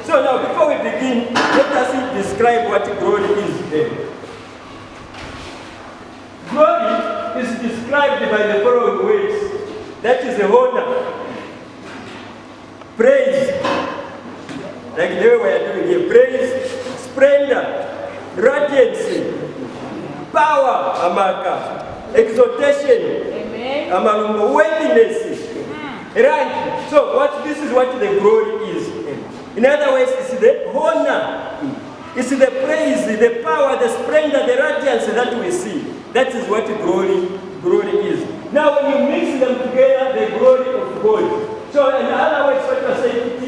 So now, before we begin, let us describe what glory is then. Glory is described by the following words. That is honor, praise, like the way we are doing here, praise, splendor, radiance, power, amaka, exaltation, amalungo, worthiness, rank. So this is what the glory is. In other words, it's the honor, it's the praise, the power, the splendor, the radiance that we see. That is what glory is. Now when you mix them together, the glory of God. So in other words, what you are saying,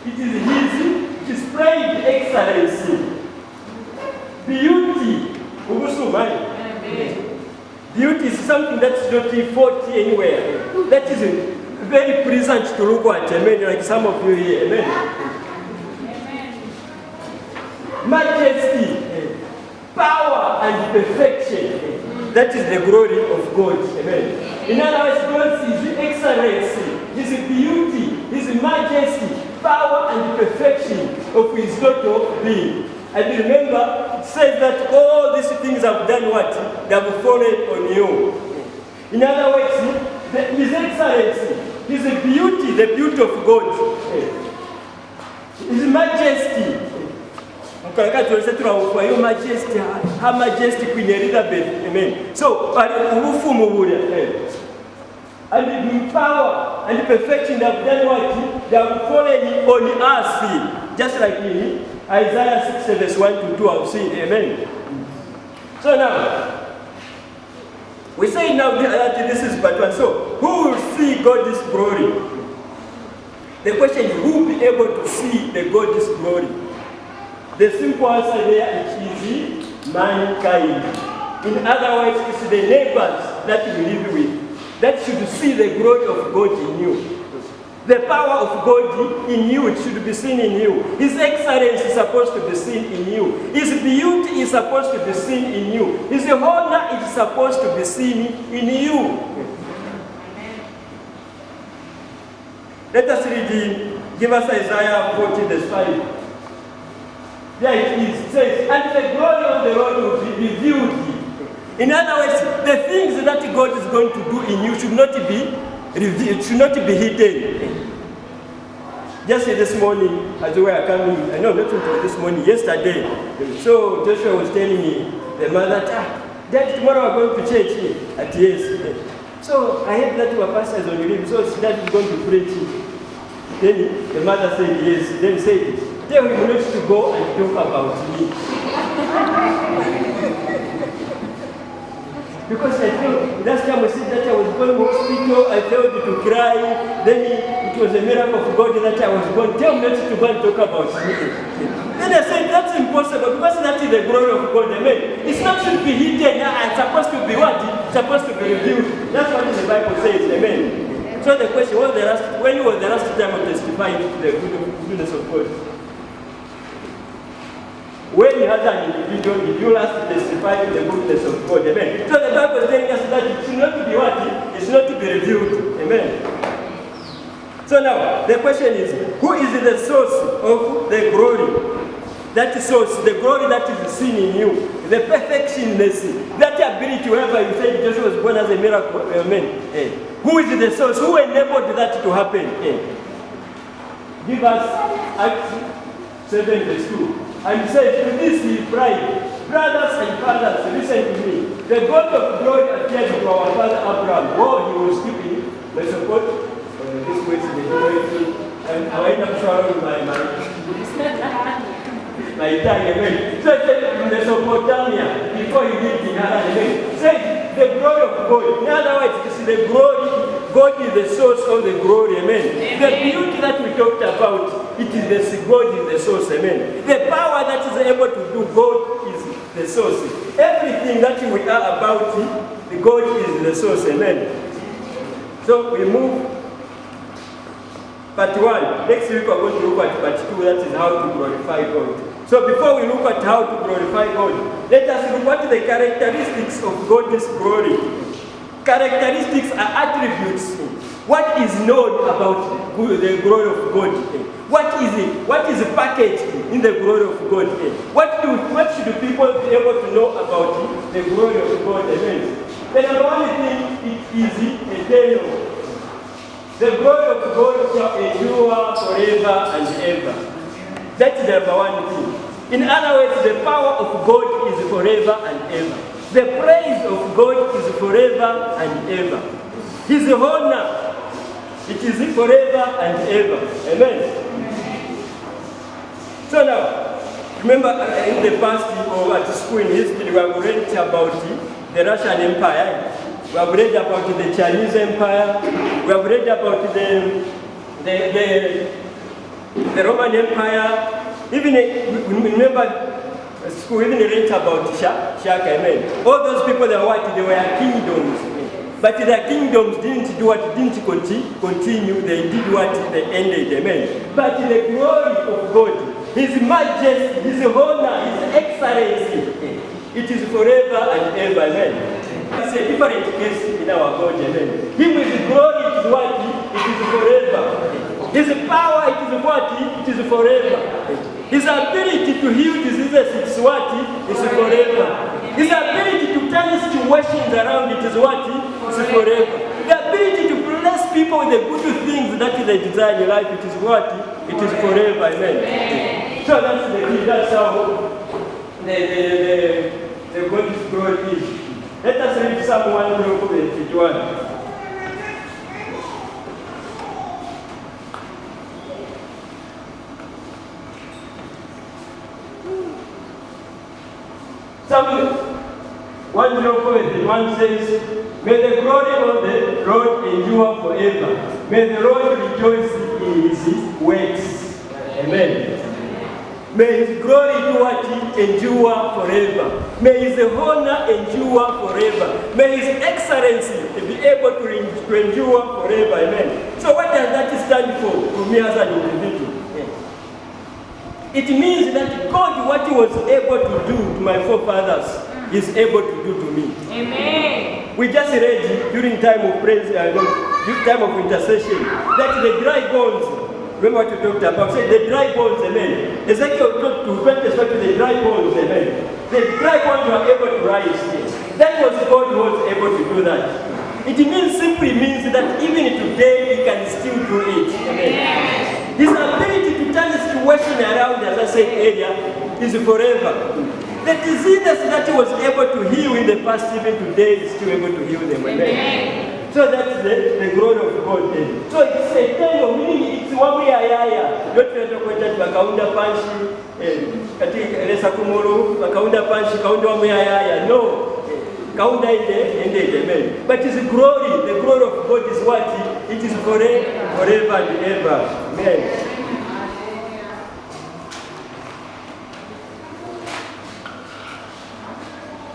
it is His displayed excellency, beauty. Beauty is something that's not faulty anywhere. That is very pleasant to look at. Amen. Like some of you here. Amen. Majesty, power, and perfection. That is the glory of God. Amen. In other words, God is excellency, His beauty, His majesty, power, and perfection of His total being. And remember, it says that all these things have done what? They have fallen on you. In other words, His excellency, His beauty, the beauty of God, His majesty. Your majesty, Her Majesty Queen Elizabeth. Amen. So, and power and perfection, they have done what? They have fallen on us, just like me. Isaiah 6, verse 1 to 2, I've seen. Amen. So now, we say now that this is part one. So, who will see God's glory? The question is, who will be able to see the God's glory? The simple answer there is mankind. In other words, it's the neighbors that we live with that should see the glory of God in you. The power of God in you, it should be seen in you. His excellence is supposed to be seen in you. His beauty is supposed to be seen in you. His honor is supposed to be seen in you. Let us read, give us Isaiah 40, verse 5. There it is. It says, and the glory of the Lord will be revealed. In other words, the things that God is going to do in you should not be revealed, should not be hidden. Just this morning, as we were coming, I know not this morning, yesterday. So Joshua was telling me, the mother, Dad, tomorrow we're going to church. At yes. So I heard that our pastor is on leave, so Dad is going to preach. Then the mother said yes. Then said, tell him not to go and talk about me. Because I felt, last time we said that I was going to hospital, I felt to cry. Then it was a miracle of God that I was going. Tell me not to go and talk about me. Then I said, that's impossible because that is the glory of God. Amen. It's not to be hidden. It's supposed to be what? It's supposed to be revealed. That's what the Bible says. Amen. So the question, when was the last time I testified to the goodness of God? When you had an individual, did you last testify to the goodness of God? Amen. So the Bible is telling us that it should not be what? It should not be revealed. Amen. So now, the question is, who is the source of the glory? That source, the glory that is seen in you, the perfectionness, that ability, wherever you say Joshua was born as a miracle. Amen. Who is the source? Who enabled that to happen? Give us Acts 7 verse 2. And he said, to this he cried, brothers and fathers, listen to me. The God of glory appeared to our father Abraham. Oh, he was keeping the support. This way to the glory. And I end up swallowing my tongue. Amen. So he said, in Mesopotamia, before he lived in Haran, amen. Said, the glory of God. In other words, it's the glory. God is the source of the glory, amen. The beauty that we talked about, it is the God is the source, amen. The power that is able to do, God is the source. Everything that we are about, God is the source, amen. So we move part 1. Next week we are going to look at part 2, that is how to glorify God. So before we look at how to glorify God, let us look at the characteristics of God's glory. Characteristics are attributes What is known about the glory of God? What is packaged in the glory of God? What should people be able to know about the glory of God? Amen. The number one thing, it is eternal. The glory of God shall endure forever and ever. That's the number one thing. In other words, the power of God is forever and ever. The praise of God is forever and ever. His honor, it is forever and ever. Amen. So now, remember in the past or at school in history, we have read about the Russian Empire. We have read about the Chinese Empire. We have read about the Roman Empire. Even remember school, even read about Shaka. Amen. All those people that were white, they were kingdoms. But their kingdoms didn't do what didn't continue. They did what they ended. Amen. But the glory of God, His majesty, His honor, His excellency, it is forever and ever. Amen. It's a different case in our God. Amen. Him with glory, it is what? It is forever. His power, it is what? It is forever. His ability to heal diseases, it is what? It is forever. His ability to turn situations around, it is what? It is forever. The ability to bless people with the good things that they desire in your life, it is what? It is forever. Amen. So that's the key. That's how the God's glory is. Let us read Psalm 151. Psalm 151 says, "May the glory of the Lord endure forever. May the Lord rejoice in His works." Amen. May His glory do what? Endure forever. May His honor endure forever. May His excellency be able to endure forever. Amen. So what does that stand for me as an individual? It means that God, what He was able to do to my forefathers, is able to do to me. Amen. We just read during time of praise, during time of intercession, that the dry bones, remember what you talked about, say the dry bones, amen. Ezekiel talked to the dry bones, amen. The dry bones were able to rise. That was God who was able to do that. It simply means that even today He can still do it. Amen. His ability to turn the situation around, as I said earlier, is forever. The diseases that He was able to heal in the past, even today, is still able to heal them. Amen. So that's the glory of God. So it's eternal, meaning it's one way ayaya. Not to bakaunda panshi, katika resa kumuru, bakaunda panshi, kaunda one way ayaya. No. Kaunda inde, amen. But it's glory. The glory of God is what? It is forever and ever. Amen.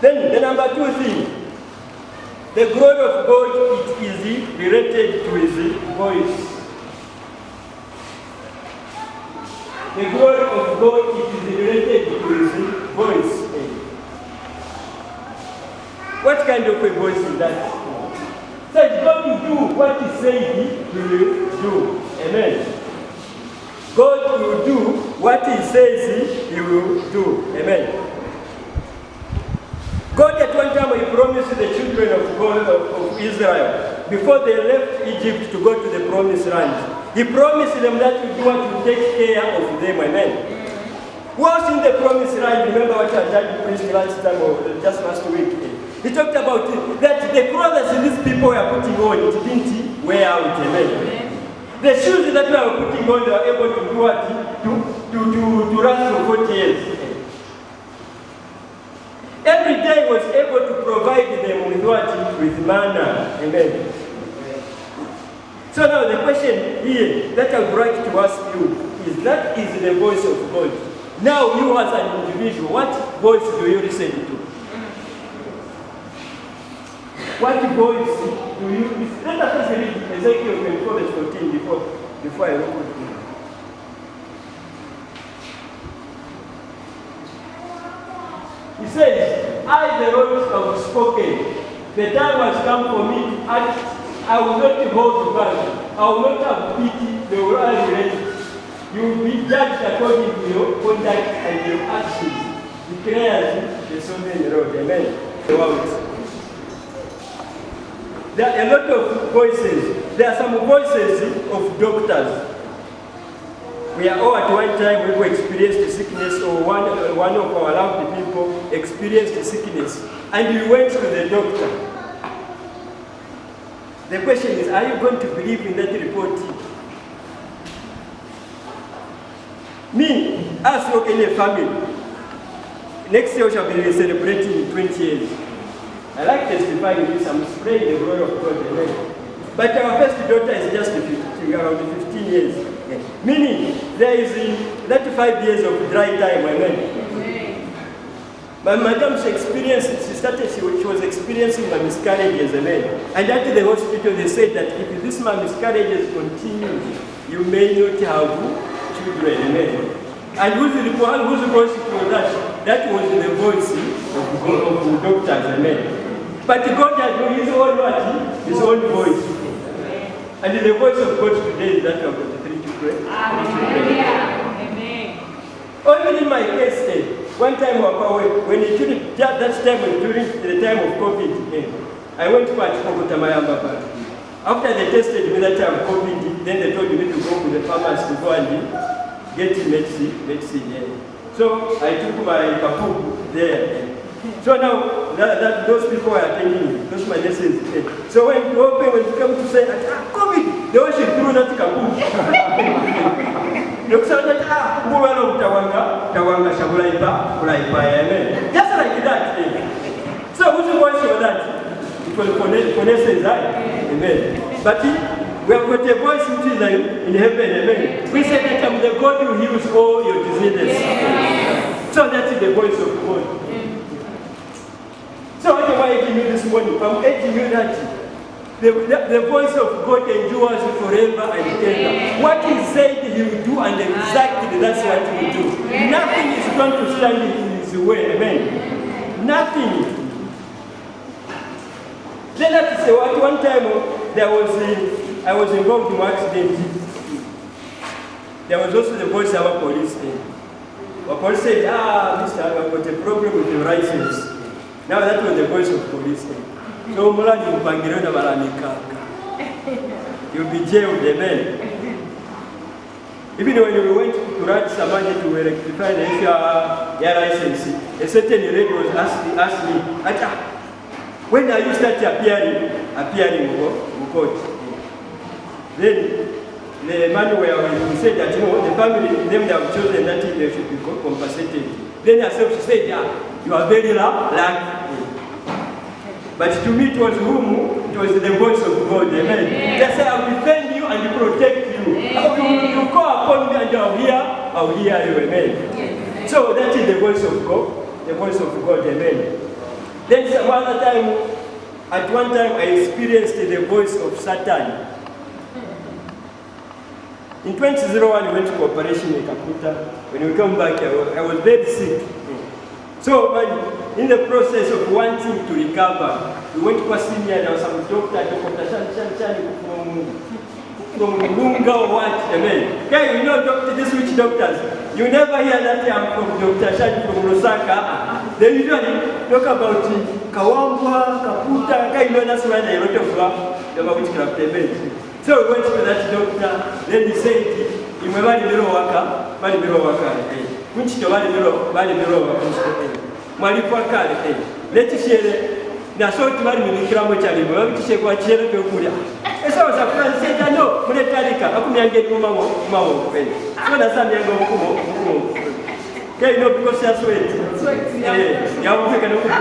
Then the number two thing, the glory of God, it is related to His voice. The glory of God, it is related to His voice. What kind of a voice is that? So it's going to do what He said He will do. Amen. God will do what He says He will do. Amen. God at one time He promised the children of Israel, before they left Egypt to go to the promised land, He promised them that He would take care of them. Amen. Who else in the promised land? Remember what I did preached last time or just last week? He talked about it, that the clothes these people were putting on, it didn't wear out. Amen. The shoes that they were putting on, they were able to do what? To last for 40 years. Every day was able to provide them with what? With manna. Amen. So now the question here that I would like to ask you is, that is the voice of God. Now you as an individual, what voice do you listen to? What voice do you listen to? Let us read Ezekiel 24 verse 14 before I look at it. He says, "I, the Lord, have spoken. The time has come for me to act I will not hold back. I will not have pity. They will already. You will be judged according to your conduct and your actions. Declares the sovereign Lord. Amen. There are a lot of voices. There are some voices of doctors. We are all at one time we experienced sickness, or one of our loved people experienced sickness, and we went to the doctor. The question is, are you going to believe in that report? Me, as you in a family, next year we shall be celebrating 20 years. I like testifying this, I'm spreading the glory of God. Amen. But our first daughter is just around 15 years. Meaning, there is that 5 years of dry time. Amen. But madam, she was experiencing my miscarriages. Amen. And at the hospital, they said that if this miscarriages continue, you may not have children. Amen. And whose voice was that? That was the voice of the doctors. Amen. But God has his own what? His own voice. And the voice of God today is that of the three to pray. Amen. Only in my case, one time when that time during the time of COVID, I went to Pachikotamayamba. After they tested me that time COVID, then they told me to go to the pharmacy to go and get medicine. So I took my kapu there. So now that those people are attending me, those my lessons. So when you come to say COVID, they always threw that kapu. Just like that. So who's the voice for that? It was Konese. Amen. But we have got a voice which is in heaven. Amen. We say that I'm the God who heals all your diseases. So that is the voice of God. So what am I urging you this morning? I'm urging you that the voice of God endures forever and ever. What He said He will do, and exactly that's what He will do. Nothing is going to stand in His way. Amen. Nothing. Then let's say at one time I was involved in an accident. There was also the voice of our police. The police said, Mr. I've got a problem with your license. Now that was the voice of police. So you'll be jailed, amen. Even when we went to write some money to rectify the issue of your license, a certain lady was asked me, when are you start appearing in court? Then the man where he said that the family, them have chosen that they should be compensated. Then herself she said, you are very lucky. But to me it was the voice of God. Amen. They say, I will defend you and protect you. You call upon me and I will hear you. Amen. So that is the voice of God. The voice of God. Amen. Then at one time I experienced the voice of Satan. In 2001 we went to Operation Kakuta. When we come back I was very sick. So in the process of wanting to recover, we went to Kwasinia. There was some doctor from Lunga or what, amen. Okay, you know these witch doctors. You never hear that I'm from Dr. Shadi from Lusaka. They usually talk about Kawambwa, Kaputa, you know that's why they wrote of the witchcraft event. So we went to that doctor, then he said, you may buy the middle worker, which to buy the middle worker. Let's share. Now, so to marry me, Kramo Chali, we share what share to Kuria. And so I said, no, Munetalika, I couldn't get Mama. So that's a young okay, no, because that's sweet. Yeah, we can open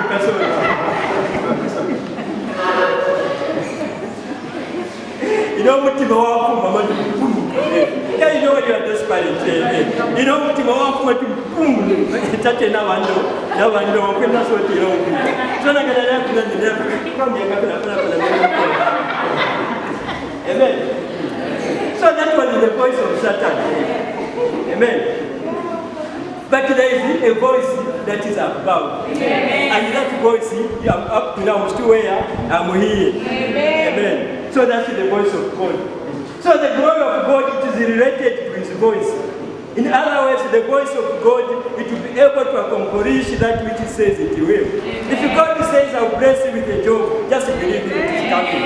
you know what you want from Mama. Yeah, you know what you are desperate. You know what you want from boom. That's now I know when that's what you know. So I'm going to have to come here. Amen. So that was the voice of Satan. Amen. But there is a voice that is above. Amen. And that voice, I'm up to now, I'm still here, I'm here. Amen. So that's the voice of God. So the glory of God, it is related to his voice. In other words, the voice of God, it will be able to accomplish that which it says it will. If God says, I'll bless you with a job, just believe it is coming.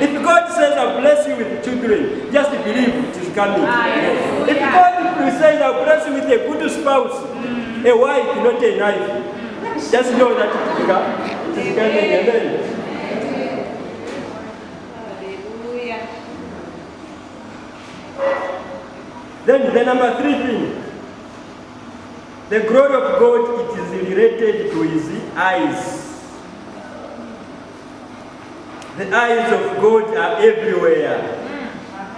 If God says, I'll bless you with children, just believe it is coming. If God says, I'll bless you with a good spouse, a wife, not a knife, just know that it is coming. Amen. Then the number 3 thing, the glory of God, it is related to his eyes. The eyes of God are everywhere.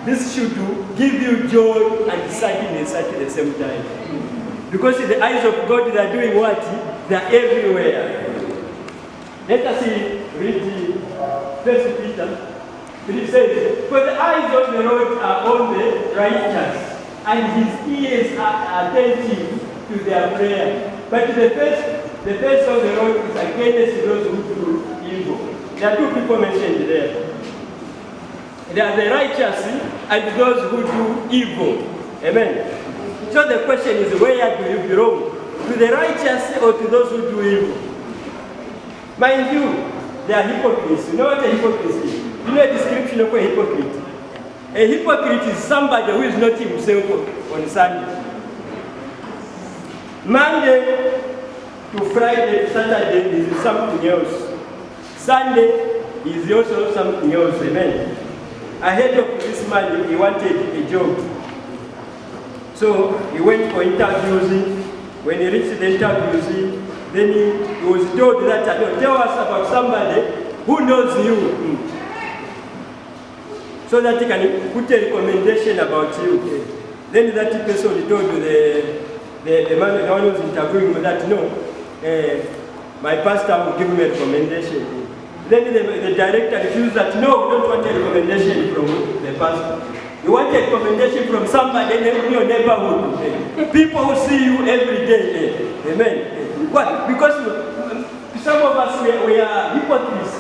This should give you joy and sadness at the same time. Because the eyes of God, they are doing what? They are everywhere. Let us read the 1 Peter. It says, for the eyes of the Lord are on the righteous, and his ears are attentive to their prayer. But the face of the Lord is against those who do evil. There are 2 people mentioned there. There are the righteous and those who do evil. Amen. So the question is, where do you belong? To the righteous or to those who do evil? Mind you, they are hypocrites. You know what a hypocrite is? You know a description of a hypocrite? A hypocrite is somebody who is not himself on Sunday. Monday to Friday to Saturday is something else. Sunday is also something else. Amen. Ahead of this man, he wanted a job. So he went for interviews. When he reached the interviews, then he was told that, tell us about somebody who knows you. So that he can put a recommendation about you. Then that person told the man, the one who was interviewing him, that no, my pastor will give me a recommendation. Then the director refused that, no, we don't want a recommendation from the pastor. You want a recommendation from somebody in your neighborhood. People who see you every day. Amen. Why? Because some of us, we are hypocrites.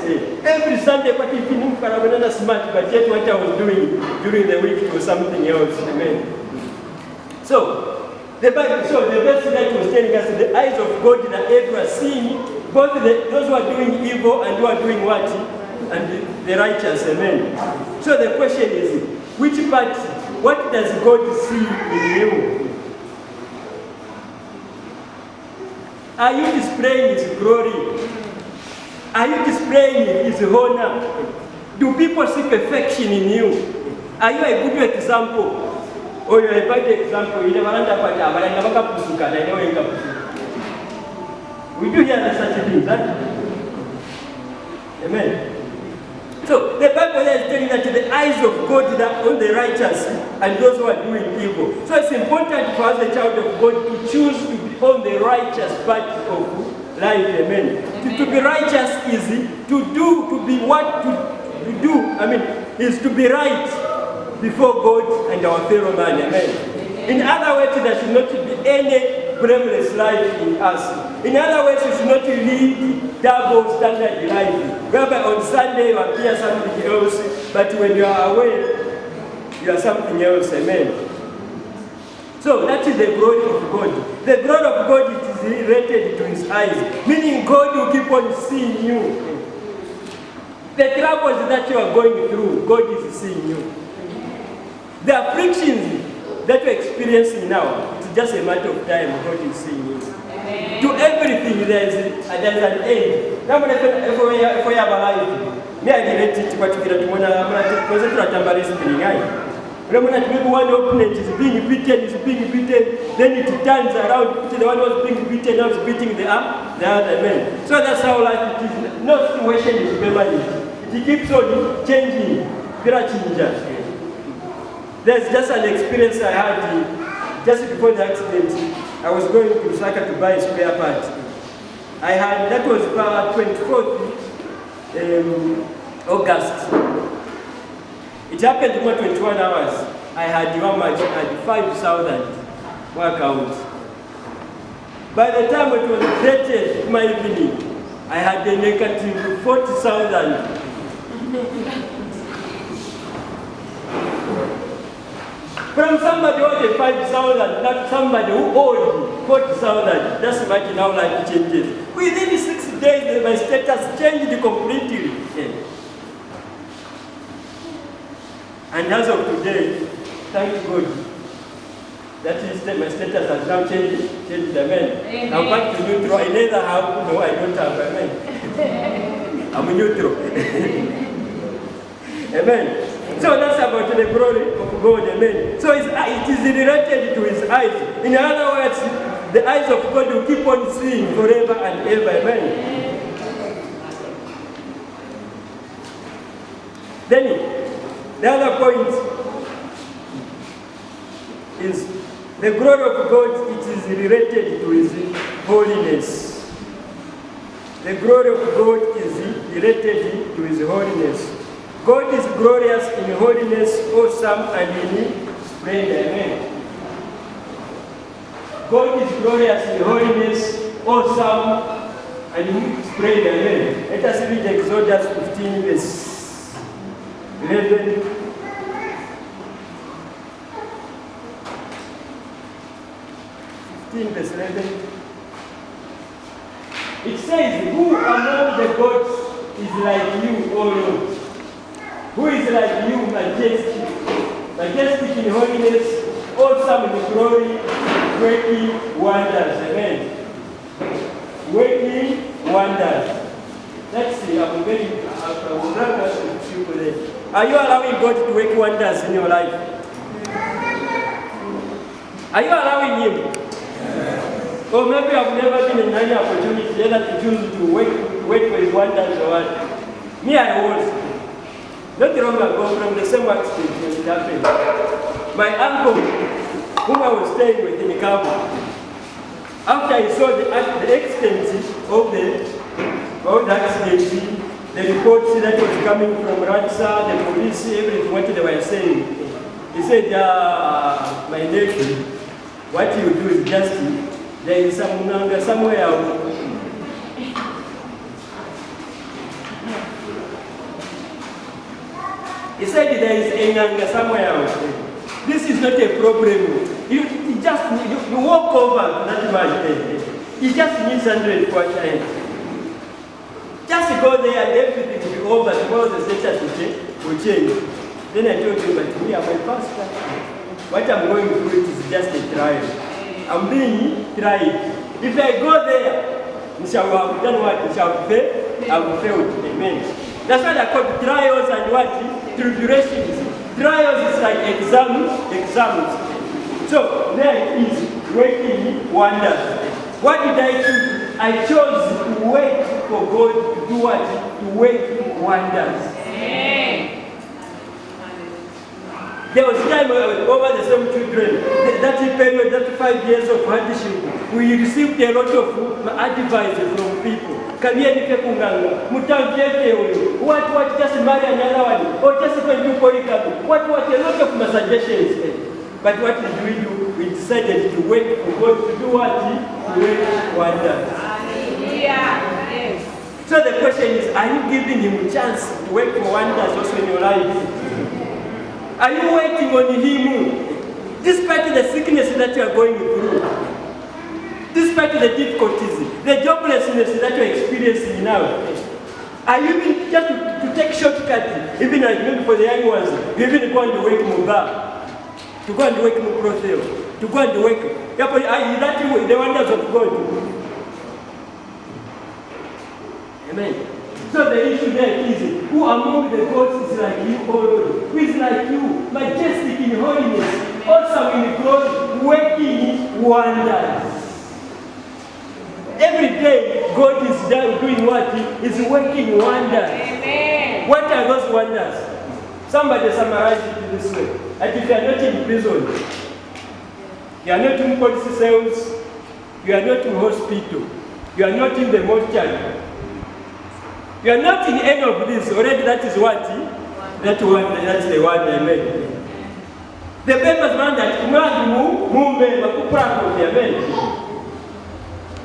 Every Sunday, but if you are smart, but yet what I was doing during the week was something else. Amen. So, the best that was telling us, the eyes of God are everywhere, seeing both those who are doing evil and who are doing what? And the righteous. Amen. So the question is, which part, what does God see in you? Are you displaying his glory? Are you displaying his honor? Do people see perfection in you? Are you a good example? Or you are a bad example? You never we do hear such things, right? Amen. So the Bible is telling that the eyes of God are on the righteous and those who are doing evil. So it's important for us, the child of God, to choose to be on the righteous part of life. Amen. To be righteous is to be what to do. Is to be right before God and our fellow man. Amen. In other words, there should not be any blameless life in us. In other words, you should not lead double standard life, whereby on Sunday you appear something else, but when you are away, you are something else. Amen. So that is the glory of God. The glory of God, it is related to his eyes, meaning God will keep on seeing you. The troubles that you are going through, God is seeing you. The afflictions that you are experiencing now, it's just a matter of time. God is seeing you. To everything there is an end. Now when I have alive, may I relate it to what you get when one opponent is being beaten, then it turns around, the one who was being beaten now is beating the other man. So that's how life it is. No situation is permanent. It keeps on changing. There's just an experience I had just before the accident. I was going to Lusaka to buy a spare part. That was about 24th August. It happened in 21 hours. I had 5,000 workouts. By the time it was 30th in my evening, I had a negative 40,000. From somebody who owed 5,000, not somebody who owed 40,000. Just imagine how life changes. Within 6 days, my status changed completely. And as of today, thank God, that is my status has now changed. Amen. I'm back to neutral. I neither have, no, I don't have. Amen. I'm neutral. Amen. So that's about the glory of God. Amen. So it is related to his eyes. In other words, the eyes of God will keep on seeing forever and ever. Amen. Then, the other point is the glory of God, it is related to his holiness. The glory of God is related to his holiness. God is glorious in holiness, awesome, and in splendor. Amen. God is glorious in holiness, awesome, and in splendor. Amen. Let us read Exodus 15, verse 11. 15, verse 11. It says, who among the gods is like you, O Lord? Who is like you, majestic in holiness, awesome in glory, working wonders. Amen. Working wonders. Let's see, I'm going to are you allowing God to work wonders in your life? Are you allowing him? Or maybe I've never been in any opportunity either to choose to wait for his wonders or what. Me, I was. Not long ago, from the same accident when it happened, my uncle, whom I was staying with in Kabu, after I saw the extent of the accident, the reports that was coming from Ransa, the police, everything, what they were saying, he said, my nephew, what you do is just, there is somewhere. He said there is a Nganga somewhere else. This is not a problem. You walk over that man. You just need 100 for a time. Just go there and everything will be over. Tomorrow the status will change. Then I told him, but me, I'm a pastor. What I'm going through is just a trial. I'm being tried. If I go there, we shall have done what? We shall fail. I will fail. Amen. That's why they call trials and what? Tribulations. Trials is like exams. So there it is, working wonders. What did I choose? I chose to wait for God to do what? To work wonders. There was time over the same children, that period, that 5 years of hardship, we received a lot of advice from people. What, just marry another one, or just go and do polygamy. What, a lot of suggestions. But what did we do? We decided to wait for God to do what? To work wonders. So the question is, are you giving him a chance to work for wonders also in your life? Are you waiting on him? Despite the sickness that you are going through, despite the difficulties, the joblessness that you are experiencing now, are you even just to take shortcuts, even like for the young ones, you even go and work Muba, to go and work Muprotheo, to go and work. That the wonders of God. Amen. So the issue there is, who among the gods is like you, O Lord? Who is like you, majestic in holiness, awesome in glory, working wonders. Every day, God is there doing what? He's working wonders. Amen. What are those wonders? Somebody summarized it this way. That if you are not in prison, you are not in police cells, you are not in hospital, you are not in the mortuary, you are not in any of this. Already that is what? That's the one I made. The papers man that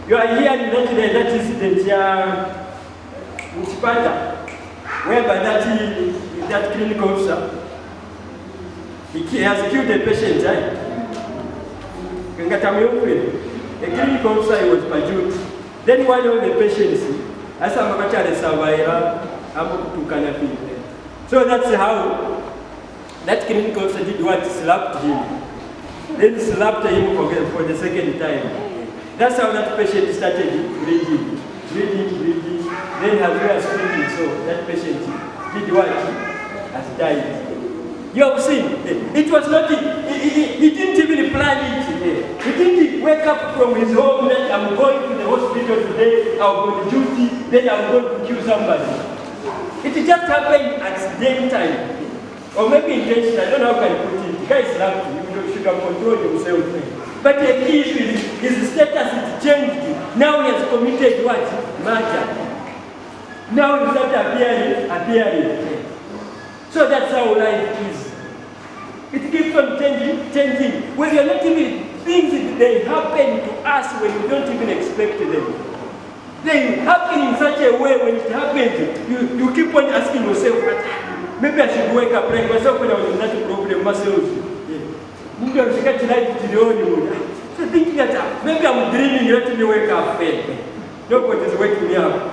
you are here in that incident in Chipata, whereby that clinical officer, He has killed a patient, right? A clinic officer was perjured. Then one of the patients, as I'm a survivor, so that's how that clinic officer did what? Slapped him. Then slapped him for the second time. That's how that patient started bleeding. Then as we are speaking, so that patient did what? Has died. You have seen, it was not, he didn't even plan it. He didn't wake up from his home that I'm going to the hospital today, I'll go to duty, then I'm going to kill somebody. It just happened accidentally. Or maybe intentionally, I don't know how I can put it. The guy is lucky, you should have controlled himself. But the issue is his status is changed. Now he has committed what? Murder. Now he started appearing. So that's how life is. It keeps on changing. When you're not even, things they happen to us when you don't even expect them. They happen in such a way when it happens, you keep on asking yourself, maybe I should wake up like myself when I was in that problem myself. So thinking that maybe I'm dreaming, let me wake up. Nobody's waking me up.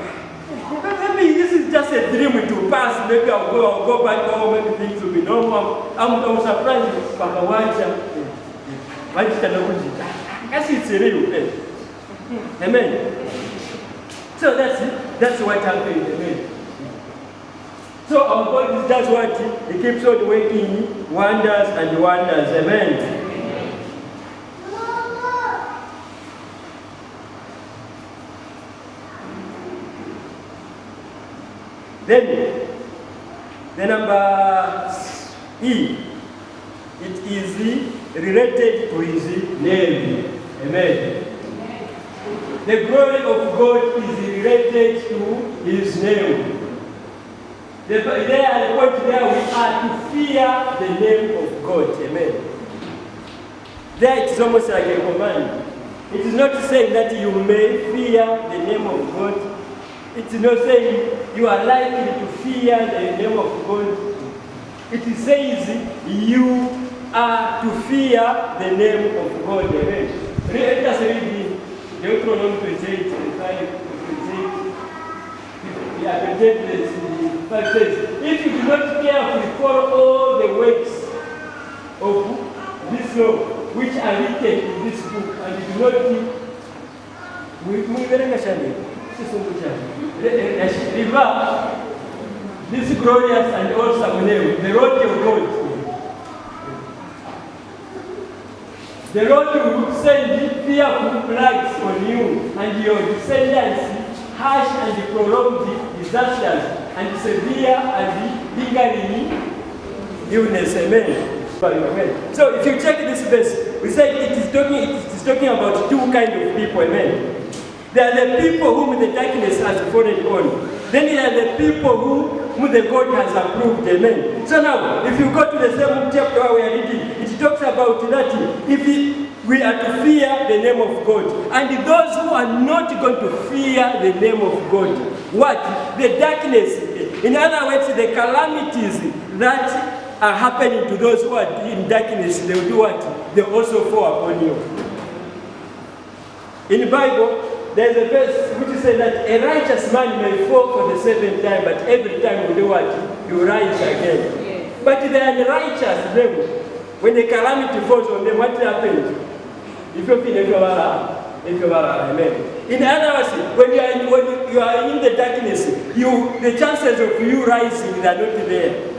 Maybe this is just a dream to pass. Maybe I'll go back home, maybe things will be normal. I'm surprised with Pakawaja. Yes, it's real. Amen. So that's what happened. Amen. So our God does what? He keeps on working wonders and wonders. Amen. Then, the number E, it is related to his name. Amen. The glory of God is related to his name. There at the point there we are to fear the name of God. Amen. There it is almost like a command. It is not saying that you may fear the name of God. It's not saying you are likely to fear the name of God. It says you are to fear the name of God. Amen. Let us read Deuteronomy 28, 28 says, if you do not carefully follow all the words of this law, which are written in this book, and you do not this glorious and awesome name, the Lord your God. The Lord will send fearful plagues on you and your descendants, harsh and prolonged disasters, and severe and lingering illness. Amen. So if you check this verse, we said it is talking about two kinds of people. Amen. There are the people whom the darkness has fallen on. Then there are the people whom the God has approved. Amen. So now, if you go to the same chapter where we are reading, it talks about that if we are to fear the name of God. And those who are not going to fear the name of God, what? The darkness. In other words, the calamities that are happening to those who are in darkness, they will do what? They also fall upon you. In the Bible, there is a verse which says that a righteous man may fall for the seventh time, but every time you do what? You rise again. Yes. But the unrighteous, them, when the calamity falls on them, what happens? If you feel amen. In other words, when you are in the darkness, the chances of you rising are not there.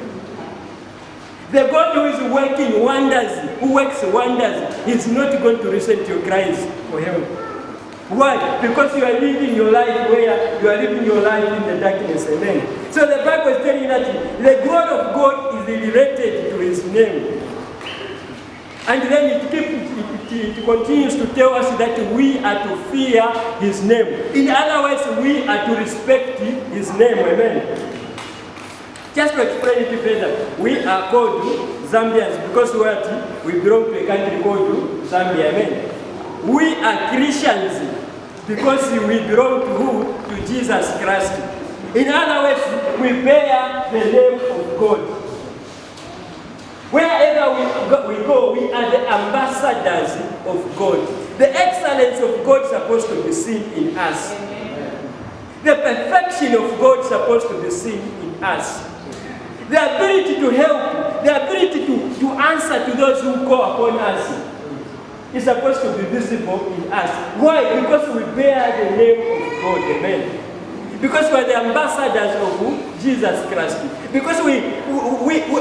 The God who is working wonders, who works wonders, is not going to listen to your cries for help. Why? Because you are living your life where you are living your life in the darkness. Amen. So the Bible is telling that the God of God is related to his name. And then it continues to tell us that we are to fear his name. In other words, we are to respect his name. Amen. Just to explain it further, we are called Zambians because we belong to a country called Zambia. Amen. We are Christians because we belong to who? To Jesus Christ. In other words, we bear the name of God. Wherever we go, we are the ambassadors of God. The excellence of God is supposed to be seen in us. The perfection of God is supposed to be seen in us. The ability to help, the ability to answer to those who call upon us is supposed to be visible in us. Why? Because we bear the name of God. Amen. Because we are the ambassadors of Jesus Christ. Because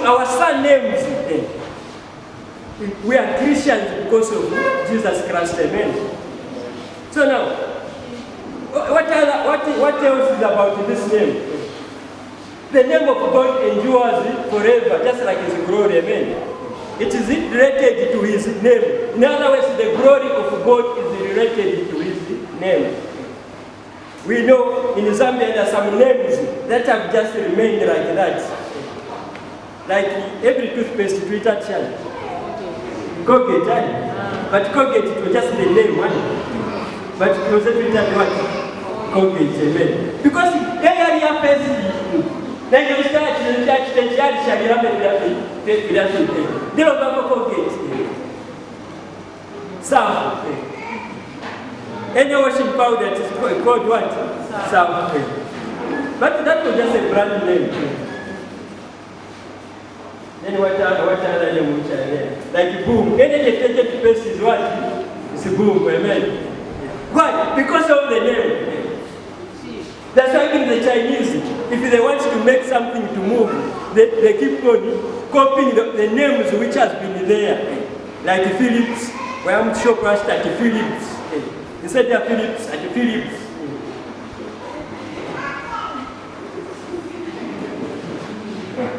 our surnames, we are Christians because of Jesus Christ. Amen. So now, what else is about this name? The name of God endures forever, just like His glory. Amen. It is related to His name. In other words, the glory of God is related to His name. We know in Zambia there are some names that have just remained like that. Like every toothpaste to eat at child. Colgate, but Colgate it was just the name, but it was every time what? Colgate, amen. Because area face then you start to touch the child shall have they don't have Colgate. Salve. Any washing powder is called what? Salve. But that was just a brand name. Then what other name which are there? Like Boom. Any detergent paste is what? It's Boom, amen. Why? Because of the name. That's why even the Chinese, if they want to make something to move, they keep on copying the names which has been there. Like Philips, where I'm sure crashed at Philips. They said they are Philips at Philips.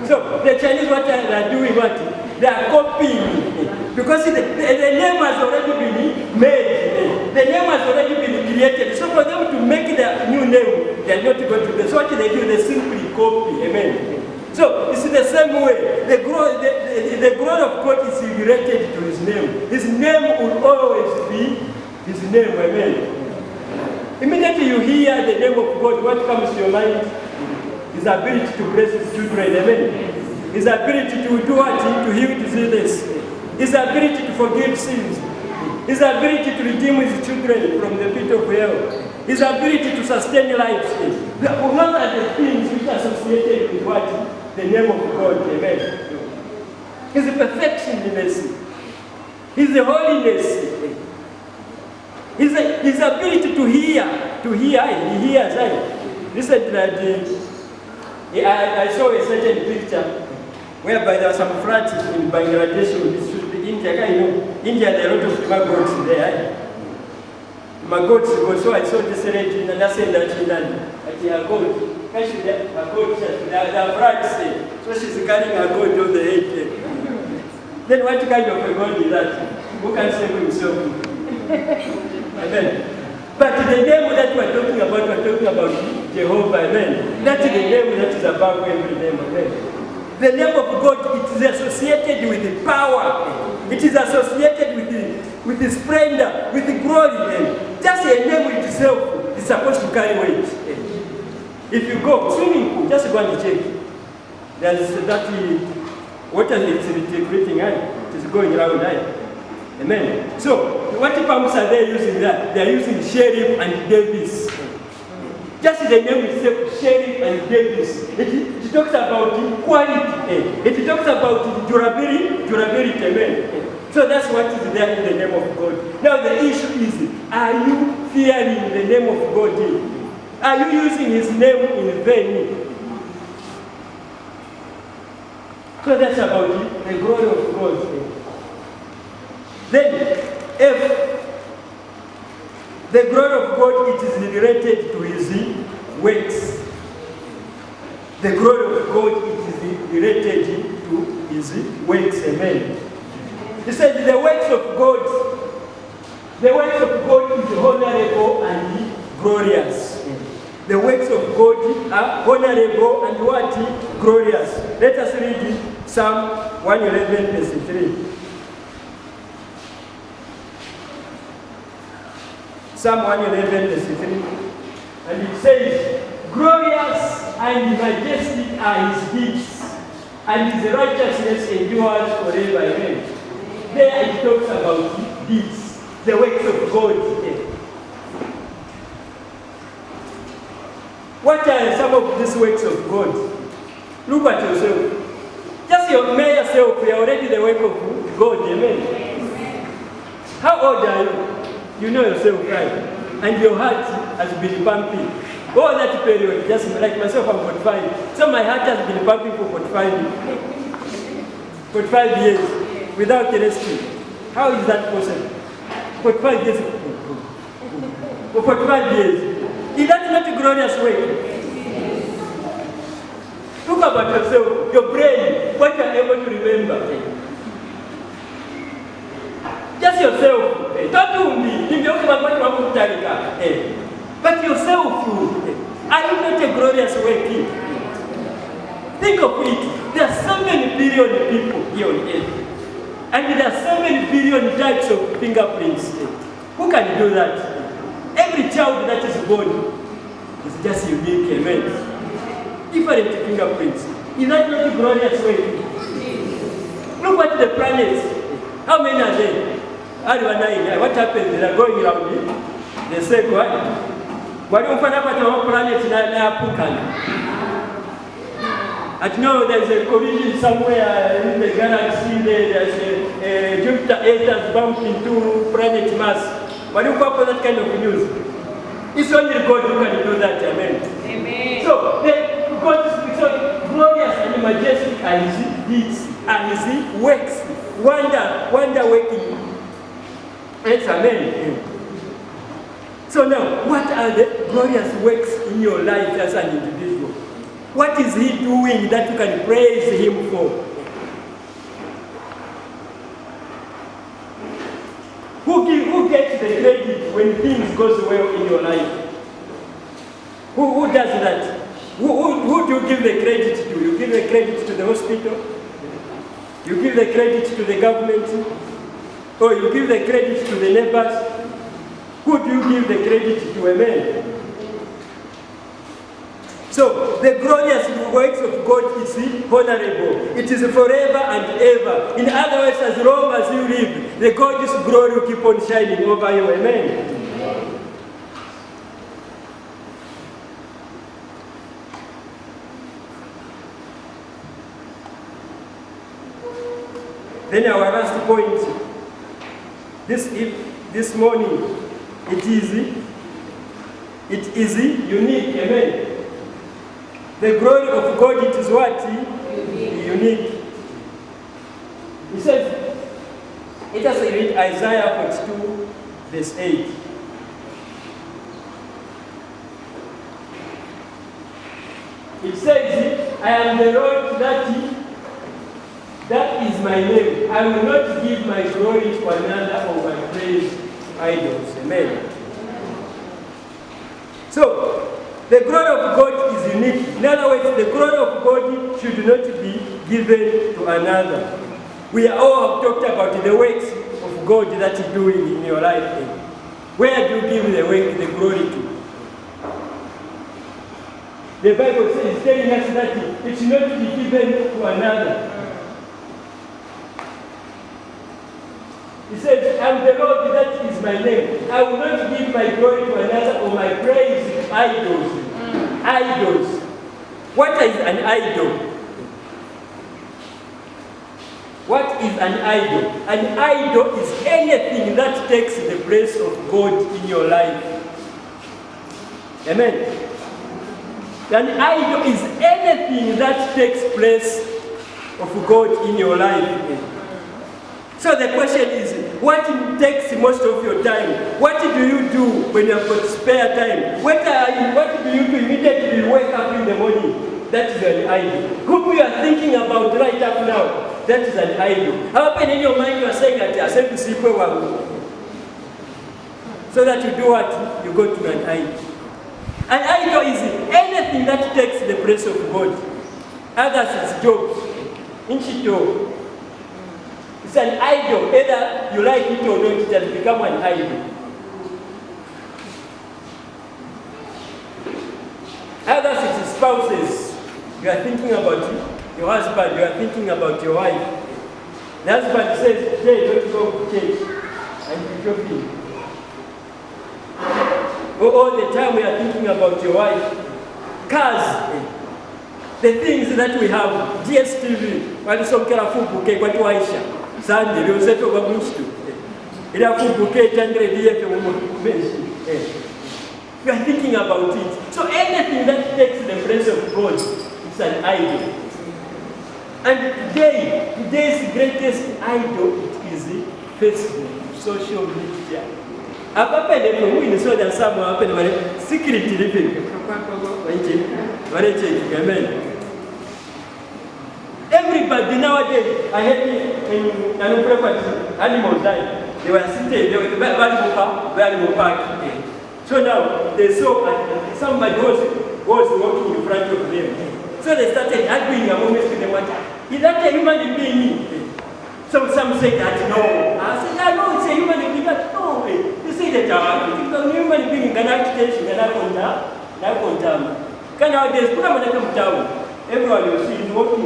So the Chinese, what they are doing, what? They are copying. Because the name has already been made. The name has already been created. So for them to make the new name, they are not going to do. So what they do, they simply copy. Amen. So it's the same way. The glory of God is related to His name. His name will always be His name. Amen. Immediately you hear the name of God, what comes to your mind? His ability to bless His children. Amen. His ability to do what? To heal diseases. His ability to forgive sins. His ability to redeem His children from the pit of hell. His ability to sustain lives. Those are the things which are associated with what? The name of God. Amen. His perfectionness. His holiness. His ability to hear. He hears. Recently, I saw a certain picture whereby there are some floods in Bangladesh, India. You know, India, there are a lot of maggots there. Maggots, so I saw this lady and I said that she had a goat. Actually, a goat, there are floods, so she's carrying a goat on the head. Then what kind of a God is that? Who can save himself? Amen. But the name that we're talking about Jehovah, amen. That's the name that is above every name, amen. The name of God, it is associated with the power. It is associated with the splendor, with the glory. Just a name itself is supposed to carry weight. If you go swimming pool, just go and check. There's that water is integrating, it is going around there. Amen. So, what pumps are they using there? They are using Sheriff and Davis. Just the name itself, Sheriff and Davis. It talks about quality. It talks about durability. Amen. So that's what is there in the name of God. Now the issue is, are you fearing the name of God? Are you using His name in vain? So that's about the glory of God. Then, if the glory of God, it is related to His works. The glory of God, it is related to His works. Amen. He said the works of God is honorable and glorious. The works of God are honorable and what? Glorious. Let us read Psalm 111 verse 3. Psalm 111 verse 3. And it says, glorious and majestic are His deeds. and his righteousness endures forever. Amen. There it talks about deeds, the works of God. What are some of these works of God? Look at yourself. Just know yourself, you are already the work of God. Amen. How old are you? You know yourself, right? And your heart has been pumping. All that period, just like myself, I'm 45. So my heart has been pumping for 45 years without resting. How is that possible? 45 years. For 45 years. Is that not a glorious way? Look about yourself, your brain, what you are able to remember. Just yourself. Don't me. But yourself, are you not a glorious way? Think of it. There are so many billion people here on earth. And there are so many billion types of fingerprints. Who can do that? Every child that is born is just unique, amen. Different fingerprints. Is that not a glorious way? Look at the planets. How many are there? What happens? They are going around. They say, what do you find out about planets I know there's a collision somewhere in the galaxy. There's a Jupiter 8 has bumped into planet Mars. What do you call that kind of news? It's only God who can do that, amen. Amen. So, God is so glorious and majestic and his deeds and his works. Wonder working. It's amen. So now, what are the glorious works in your life as an individual? What is he doing that you can praise him for? Who gets the credit when things goes well in your life? Who does that? Who do you give the credit to? You give the credit to the hospital? You give the credit to the government? Or you give the credit to the neighbors? Who do you give the credit to? Amen. So, the glorious works of God is honorable. It is forever and ever. In other words, as long as you live, the God's glory will keep on shining over you. Amen. Then our last point. This morning, it is unique. Amen. The glory of God, it is what? Unique. He says, let us read Isaiah 42, verse 8. It says, I am the Lord that is my name. I will not give my glory to another or my praise to idols. Amen. So, the glory of God is unique. In other words, the glory of God should not be given to another. We all have talked about the works of God that He's doing in your life. Where do you give the glory to? The Bible says, it's telling us that it should not be given to another. He says, I'm the Lord, that is my name. I will not give my glory to another or my praise to idols. Idols. What is an idol? What is an idol? An idol is anything that takes the place of God in your life. Amen. An idol is anything that takes place of God in your life. So the question is, what takes most of your time? What do you do when you have got spare time? What do you do immediately you wake up in the morning? That is an idol. Who you are thinking about right up now? That is an idol. How often in your mind you are saying that you are saying to see so that you do what? You go to an idol. An idol is anything that takes the place of God. Others is jobs. Inchito. It's an idol. Either you like it or not, it has become an idol. Others, it is spouses. You are thinking about it. Your husband, you are thinking about your wife. The husband says, today don't go to church, and you shopping. All the time we are thinking about your wife. Cars, the things that we have, DSTV, what is so careful, okay, what do I share? Sunday, you say to Babushtu. You are thinking about it. So anything that takes the place of God is an idol. And today's greatest idol is Facebook, social media. Security living. Everybody nowadays, I heard in animals die. They were sitting, they were very park. So now they saw somebody was walking in front of them. So they started arguing among them. Is that a human being? So some say that no. I said, no, it's a human being. No, you say that it's a human being. Can nowadays put them on the town. Everyone you see is walking.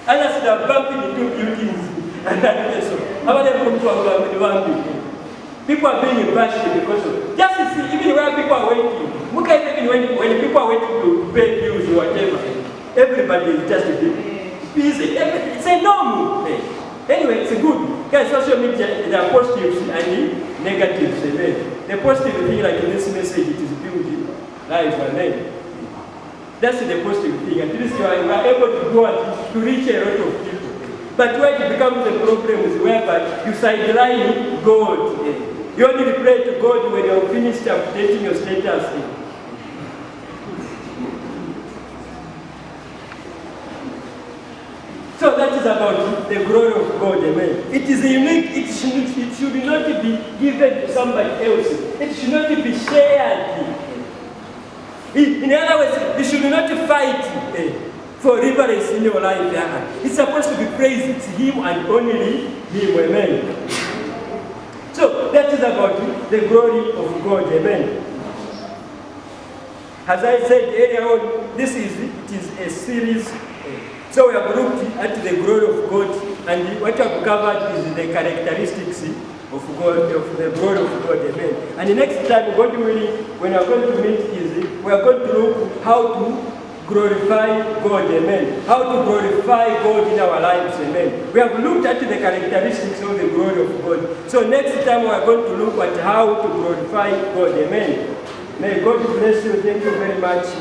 Others are bumping into buildings and that so. How about them come to people are being rushed because of just see, even where people are waiting. Look at even when people are waiting to pay bills or whatever, everybody is just busy. It's a normal thing. Anyway, it's good. Because social media, there are positives and negatives. Amen. The positive thing, like in this message, it is building life. Amen. That's the positive thing. At least you are able to go out to reach a lot of people. But where it becomes a problem is whereby you sideline God. You only pray to God when you have finished updating your status. So that is about the glory of God, amen. It is unique, it should not be given to somebody else. It should not be shared. In other words, you should not fight for reverence in your life. It's supposed to be praised. It's Him and only Him, amen. So that is about the glory of God, amen. As I said earlier on, it is a series. So we have looked at the glory of God, and what we have covered is the characteristics of God, of the glory of God, amen. And the next time, God willing, when we are going to meet, we are going to look how to glorify God, amen. How to glorify God in our lives, amen. We have looked at the characteristics of the glory of God. So next time we are going to look at how to glorify God, amen. May God bless you. Thank you very much.